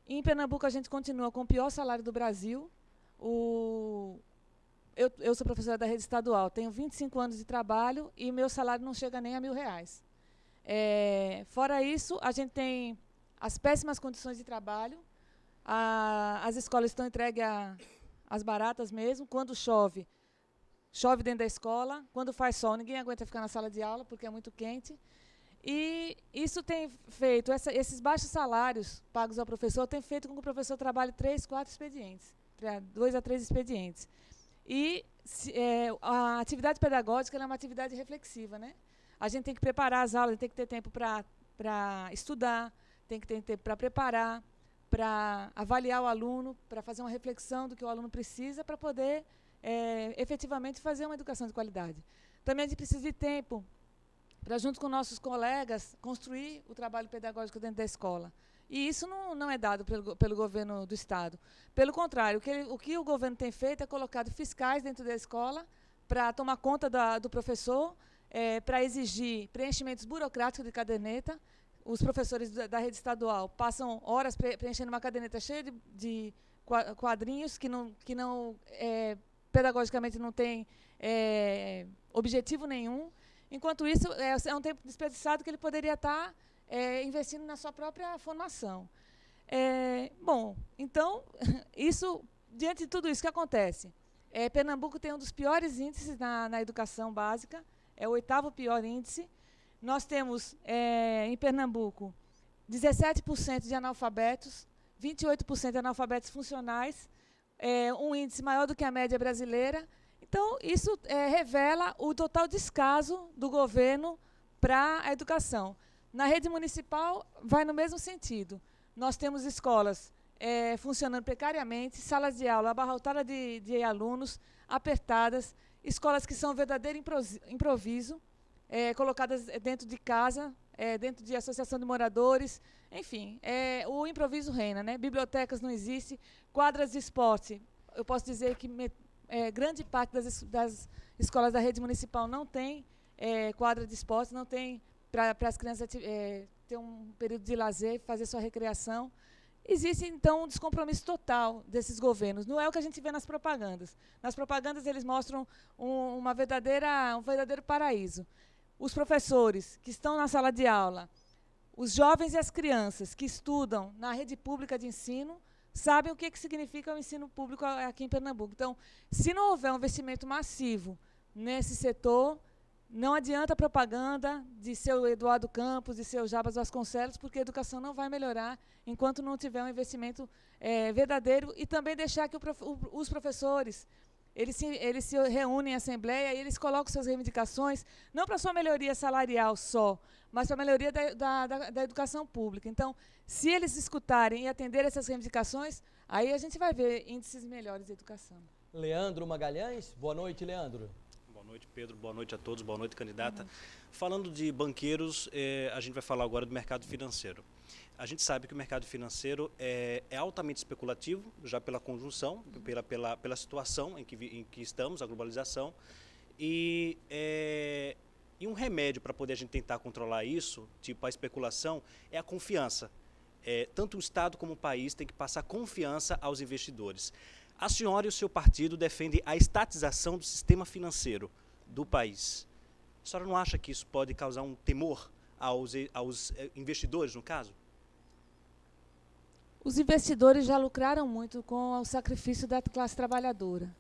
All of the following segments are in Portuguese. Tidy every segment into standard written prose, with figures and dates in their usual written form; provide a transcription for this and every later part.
Em Pernambuco, a gente continua com o pior salário do Brasil. Eu sou professora da rede estadual, tenho 25 anos de trabalho e meu salário não chega nem a R$ 1.000. Fora isso, a gente tem as péssimas condições de trabalho. As escolas estão entregues às baratas mesmo. Quando chove, chove dentro da escola. Quando faz sol, ninguém aguenta ficar na sala de aula porque é muito quente. E isso tem feito, esses baixos salários pagos ao professor, tem feito com que o professor trabalhe 3, 4 expedientes, 2 a 3 expedientes. E a atividade pedagógica ela é uma atividade reflexiva, né? A gente tem que preparar as aulas, tem que ter tempo para estudar, tem que ter tempo para preparar, para avaliar o aluno, para fazer uma reflexão do que o aluno precisa para poder efetivamente fazer uma educação de qualidade. Também a gente precisa de tempo para, junto com nossos colegas, construir o trabalho pedagógico dentro da escola. E isso não é dado pelo governo do Estado. Pelo contrário, o que o governo tem feito é colocado fiscais dentro da escola para tomar conta do professor, para exigir preenchimentos burocráticos de caderneta. Os professores da rede estadual passam horas preenchendo uma caderneta cheia de quadrinhos que pedagogicamente não tem objetivo nenhum. Enquanto isso, é um tempo desperdiçado que ele poderia estar investindo na sua própria formação. Bom, então, diante de tudo isso que acontece, Pernambuco tem um dos piores índices na educação básica, é o 8º pior índice. Nós temos, em Pernambuco, 17% de analfabetos, 28% de analfabetos funcionais, um índice maior do que a média brasileira. Então, isso revela o total descaso do governo para a educação. Na rede municipal, vai no mesmo sentido. Nós temos escolas funcionando precariamente, salas de aula abarrotadas de alunos, apertadas, escolas que são verdadeiro improviso, colocadas dentro de casa, dentro de associação de moradores, enfim, o improviso reina, né? Bibliotecas não existem, quadras de esporte, eu posso dizer que grande parte das escolas da rede municipal não tem quadra de esporte, não tem para as crianças ter um período de lazer, fazer sua recreação. Existe, então, um descompromisso total desses governos. Não é o que a gente vê nas propagandas. Nas propagandas, eles mostram um verdadeiro paraíso. Os professores que estão na sala de aula, os jovens e as crianças que estudam na rede pública de ensino, sabem o que significa o ensino público aqui em Pernambuco. Então, se não houver um investimento massivo nesse setor, não adianta a propaganda de seu Eduardo Campos, de seu Jabas Vasconcelos, porque a educação não vai melhorar enquanto não tiver um investimento verdadeiro e também deixar que os professores eles se reúnem em assembleia e eles colocam suas reivindicações, não para sua melhoria salarial só, mas para a melhoria da educação pública. Então, se eles escutarem e atenderem essas reivindicações, aí a gente vai ver índices melhores de educação. Leandro Magalhães, boa noite, Leandro. Boa noite, Pedro. Boa noite a todos. Boa noite, candidata. Falando de banqueiros, a gente vai falar agora do mercado financeiro. A gente sabe que o mercado financeiro é altamente especulativo, já pela conjunção, pela situação em que estamos, a globalização. E um remédio para poder a gente tentar controlar isso, tipo a especulação, é a confiança. Tanto o Estado como o país tem que passar confiança aos investidores. A senhora e o seu partido defendem a estatização do sistema financeiro do país. A senhora não acha que isso pode causar um temor aos investidores, no caso? Os investidores já lucraram muito com o sacrifício da classe trabalhadora.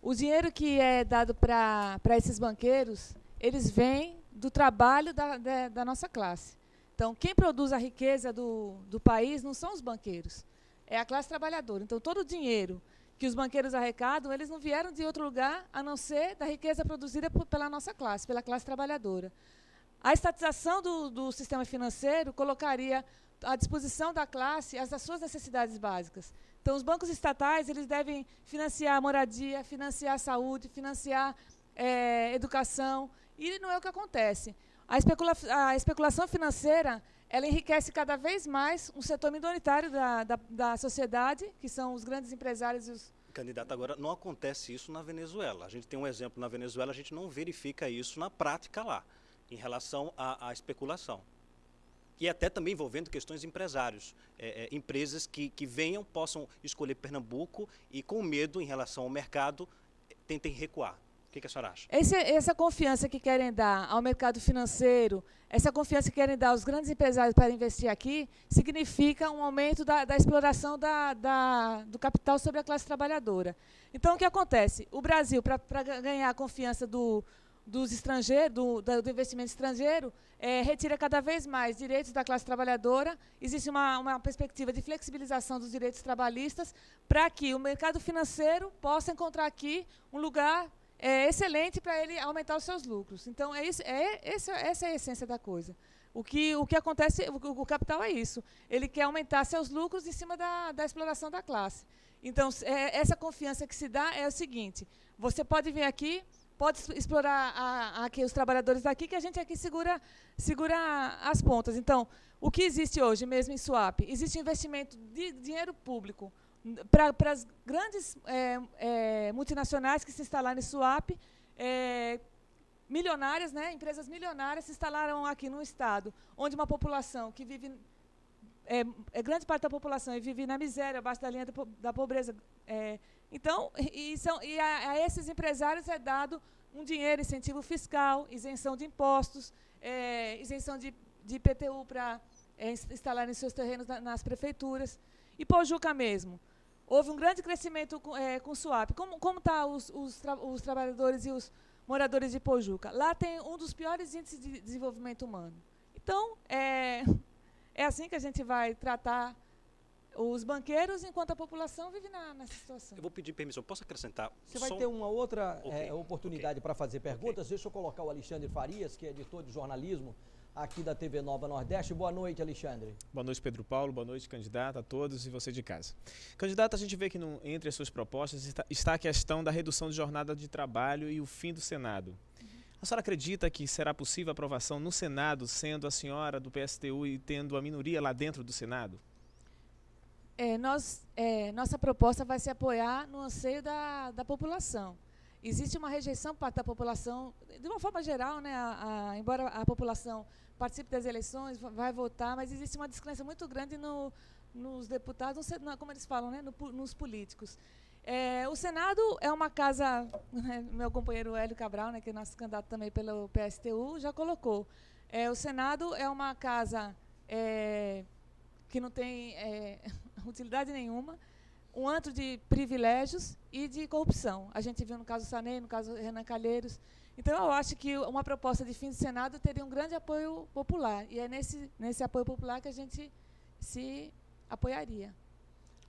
O dinheiro que é dado para esses banqueiros, eles vêm do trabalho da nossa classe. Então, quem produz a riqueza do país não são os banqueiros, é a classe trabalhadora. Então, todo o dinheiro que os banqueiros arrecadam, eles não vieram de outro lugar a não ser da riqueza produzida pela nossa classe, pela classe trabalhadora. A estatização do sistema financeiro colocaria à disposição da classe as suas necessidades básicas. Então, os bancos estatais eles devem financiar a moradia, financiar a saúde, financiar educação, e não é o que acontece. A especulação financeira ela enriquece cada vez mais um setor minoritário da sociedade, que são os grandes empresários e os... Candidata, agora não acontece isso na Venezuela. A gente tem um exemplo na Venezuela, a gente não verifica isso na prática lá, em relação à especulação. E até também envolvendo questões de empresários, empresas que venham, possam escolher Pernambuco e, com medo em relação ao mercado, tentem recuar. O que a senhora acha? Essa confiança que querem dar ao mercado financeiro, essa confiança que querem dar aos grandes empresários para investir aqui, significa um aumento da exploração do capital sobre a classe trabalhadora. Então, o que acontece? O Brasil, para ganhar a confiança dos estrangeiros, do investimento estrangeiro, retira cada vez mais direitos da classe trabalhadora. Existe uma perspectiva de flexibilização dos direitos trabalhistas para que o mercado financeiro possa encontrar aqui um lugar excelente para ele aumentar os seus lucros. Então, essa é a essência da coisa. O que acontece, o capital é isso. Ele quer aumentar seus lucros em cima da exploração da classe. Então, essa confiança que se dá é o seguinte: você pode vir aqui, pode explorar aqui os trabalhadores daqui, que a gente aqui segura as pontas. Então, o que existe hoje mesmo em Suape? Existe investimento de dinheiro público para as grandes multinacionais que se instalaram em Suape, milionárias, né, empresas milionárias se instalaram aqui no estado, onde uma população que vive, grande parte da população vive na miséria, abaixo da linha da pobreza. Então, a esses empresários é dado um dinheiro, incentivo fiscal, isenção de impostos, isenção de IPTU para instalarem seus terrenos nas prefeituras. E Pojuca mesmo. Houve um grande crescimento com Suape. Como estão os trabalhadores e os moradores de Pojuca? Lá tem um dos piores índices de desenvolvimento humano. Então, é assim que a gente vai tratar os banqueiros, enquanto a população vive nessa situação. Eu vou pedir permissão. Posso acrescentar? Você vai ter uma outra oportunidade para fazer perguntas. Deixa eu colocar o Alexandre Farias, que é editor de jornalismo aqui da TV Nova Nordeste. Boa noite, Alexandre. Boa noite, Pedro Paulo. Boa noite, candidato, a todos e você de casa. Candidato, a gente vê que entre as suas propostas está a questão da redução de jornada de trabalho e o fim do Senado. A senhora acredita que será possível a aprovação no Senado, sendo a senhora do PSTU e tendo a minoria lá dentro do Senado? Nossa proposta vai se apoiar no anseio da população. Existe uma rejeição por parte da população, de uma forma geral, né, embora a população participe das eleições, vai votar, mas existe uma descrença muito grande nos deputados, como eles falam, né, nos políticos. O Senado é uma casa, né, meu companheiro Hélio Cabral, né, que é nosso candidato também pelo PSTU, já colocou. O Senado é uma casa que não tem utilidade nenhuma, um antro de privilégios e de corrupção. A gente viu no caso Sanei, no caso Renan Calheiros. Então, eu acho que uma proposta de fim do Senado teria um grande apoio popular. E é nesse apoio popular que a gente se apoiaria.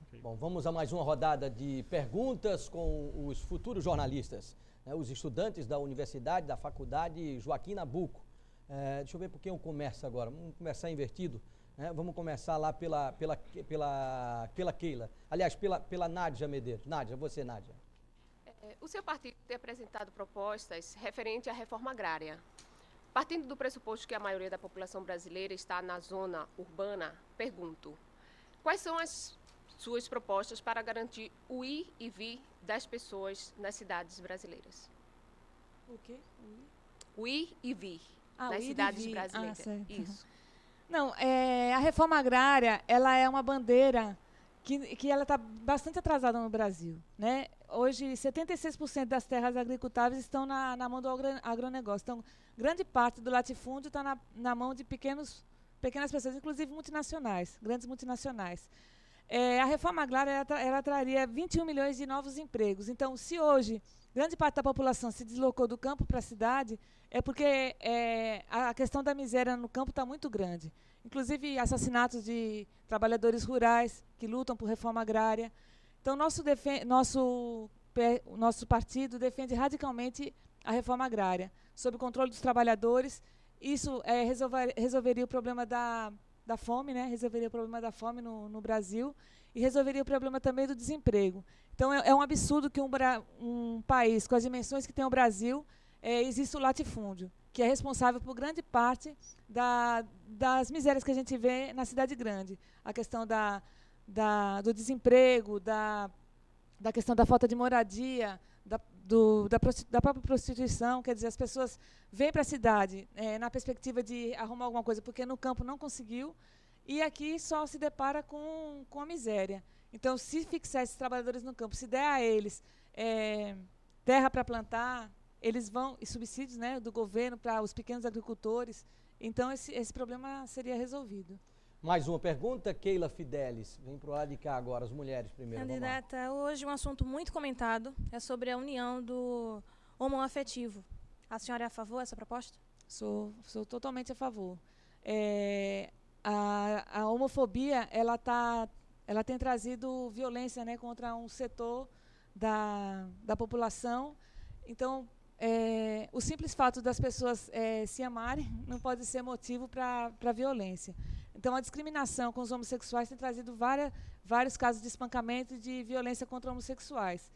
Okay. Bom, vamos a mais uma rodada de perguntas com os futuros jornalistas, né, os estudantes da universidade, da faculdade Joaquim Nabuco. Deixa eu ver por quem eu começo agora. Vamos começar invertido. Vamos começar lá pela Keila. Aliás, pela Nádia Medeiros. Nádia, você, Nádia. O seu partido tem apresentado propostas referentes à reforma agrária. Partindo do pressuposto que a maioria da população brasileira está na zona urbana, pergunto, quais são as suas propostas para garantir o ir e vir das pessoas nas cidades brasileiras? O quê? O ir e vir nas cidades brasileiras. Isso. Não, a reforma agrária, ela é uma bandeira que ela está bastante atrasada no Brasil, né? Hoje, 76% das terras agricultáveis estão na mão do agronegócio. Então, grande parte do latifúndio está na mão de pequenas pessoas, inclusive multinacionais, grandes multinacionais. A reforma agrária ela traria 21 milhões de novos empregos. Então, se hoje grande parte da população se deslocou do campo para a cidade, é porque a questão da miséria no campo está muito grande. Inclusive, assassinatos de trabalhadores rurais que lutam por reforma agrária. Então, nosso partido defende radicalmente a reforma agrária, sob o controle dos trabalhadores. Isso resolveria o problema da fome, né? Resolveria o problema da fome no Brasil e resolveria o problema também do desemprego. Então, é um absurdo que um país com as dimensões que tem o Brasil exista o latifúndio, que é responsável por grande parte das misérias que a gente vê na cidade grande. A questão do desemprego, da questão da falta de moradia, da própria prostituição. Quer dizer, as pessoas vêm para a cidade na perspectiva de arrumar alguma coisa, porque no campo não conseguiu, e aqui só se depara com a miséria. Então, se fixar esses trabalhadores no campo, se der a eles terra para plantar, eles vão, e subsídios, né, do governo para os pequenos agricultores, então esse problema seria resolvido. Mais uma pergunta, Keila Fidelis. Vem para o lado de cá agora, as mulheres primeiro. Candidata, hoje um assunto muito comentado é sobre a união do homoafetivo. A senhora é a favor dessa proposta? Sou totalmente a favor. A homofobia, ela tem trazido violência, né, contra um setor da população. Então, o simples fato das pessoas se amarem não pode ser motivo para violência. Então, a discriminação com os homossexuais tem trazido vários casos de espancamento e de violência contra homossexuais.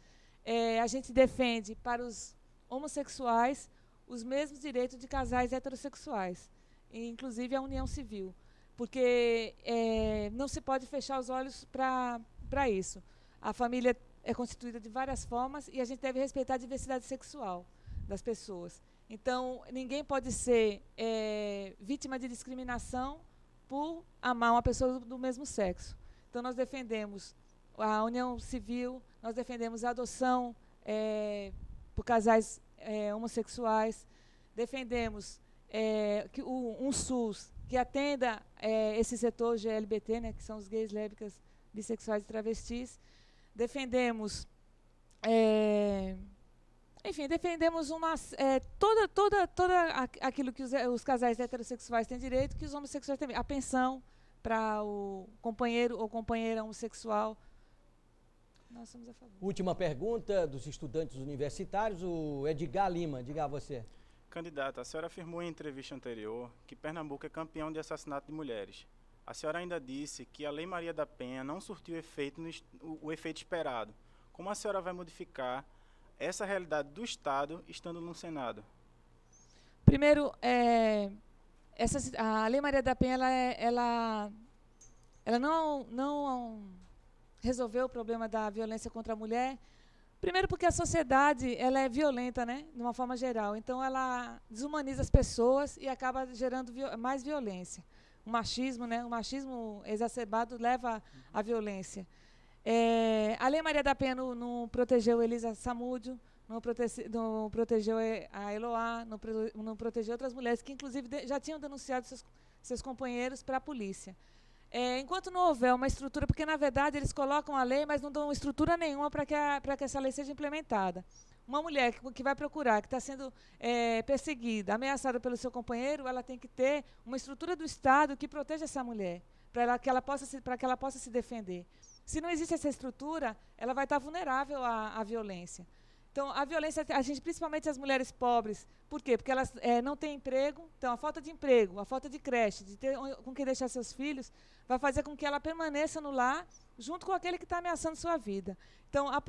A gente defende para os homossexuais os mesmos direitos de casais heterossexuais, inclusive a união civil, porque não se pode fechar os olhos para isso. A família é constituída de várias formas e a gente deve respeitar a diversidade sexual das pessoas. Então, ninguém pode ser vítima de discriminação por amar uma pessoa do mesmo sexo. Então, nós defendemos a união civil, nós defendemos a adoção por casais homossexuais, defendemos um SUS que atenda esse setor GLBT, né, que são os gays, lésbicas, bissexuais e travestis. Defendemos, defendemos toda aquilo que os casais heterossexuais têm direito, que os homossexuais têm. A pensão para o companheiro ou companheira homossexual. Nós somos a favor. Última pergunta dos estudantes universitários, o Edgar Lima. Diga a você. Candidata, a senhora afirmou em entrevista anterior que Pernambuco é campeão de assassinato de mulheres. A senhora ainda disse que a Lei Maria da Penha não surtiu o efeito esperado. Como a senhora vai modificar essa realidade do Estado estando no Senado? Primeiro, a Lei Maria da Penha ela não resolveu o problema da violência contra a mulher. Primeiro porque a sociedade ela é violenta, né, de uma forma geral. Então, ela desumaniza as pessoas e acaba gerando mais violência. O machismo, né? O machismo exacerbado leva à violência. A Lei Maria da Penha não protegeu Elisa Samúdio, não protegeu a Eloá, não protegeu outras mulheres que, inclusive, já tinham denunciado seus companheiros para a polícia. Enquanto não houver uma estrutura, porque, na verdade, eles colocam a lei, mas não dão estrutura nenhuma para que essa lei seja implementada. Uma mulher que vai procurar, que está sendo perseguida, ameaçada pelo seu companheiro, ela tem que ter uma estrutura do Estado que proteja essa mulher, para que ela possa se defender. Se não existe essa estrutura, ela vai estar vulnerável à violência. Então, a violência atinge principalmente as mulheres pobres. Por quê? Porque elas não têm emprego. Então, a falta de emprego, a falta de creche, de ter com quem deixar seus filhos, vai fazer com que ela permaneça no lar, junto com aquele que está ameaçando sua vida. Então, a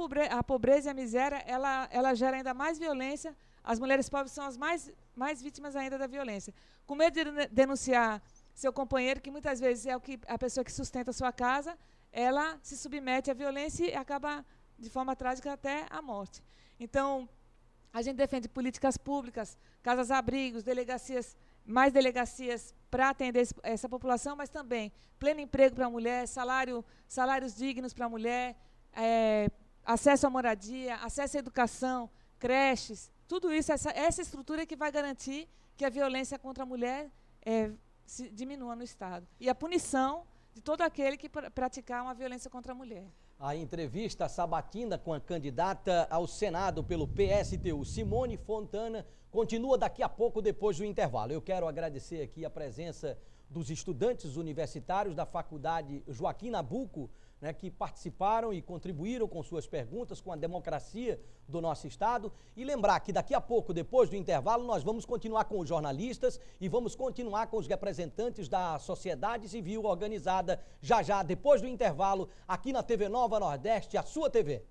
pobreza e a miséria, ela gera ainda mais violência. As mulheres pobres são as mais vítimas ainda da violência. Com medo de denunciar seu companheiro, que muitas vezes é a pessoa que sustenta a sua casa, ela se submete à violência e acaba, de forma trágica, até a morte. Então, a gente defende políticas públicas, casas-abrigos, mais delegacias para atender essa população, mas também pleno emprego para a mulher, salários dignos para a mulher, acesso à moradia, acesso à educação, creches, tudo isso, essa estrutura que vai garantir que a violência contra a mulher diminua no Estado. E a punição de todo aquele que praticar uma violência contra a mulher. A entrevista sabatina com a candidata ao Senado pelo PSTU, Simone Fontana, continua daqui a pouco, depois do intervalo. Eu quero agradecer aqui a presença dos estudantes universitários da Faculdade Joaquim Nabuco, né, que participaram e contribuíram com suas perguntas, com a democracia do nosso Estado. E lembrar que daqui a pouco, depois do intervalo, nós vamos continuar com os jornalistas e vamos continuar com os representantes da sociedade civil organizada, já depois do intervalo, aqui na TV Nova Nordeste, a sua TV.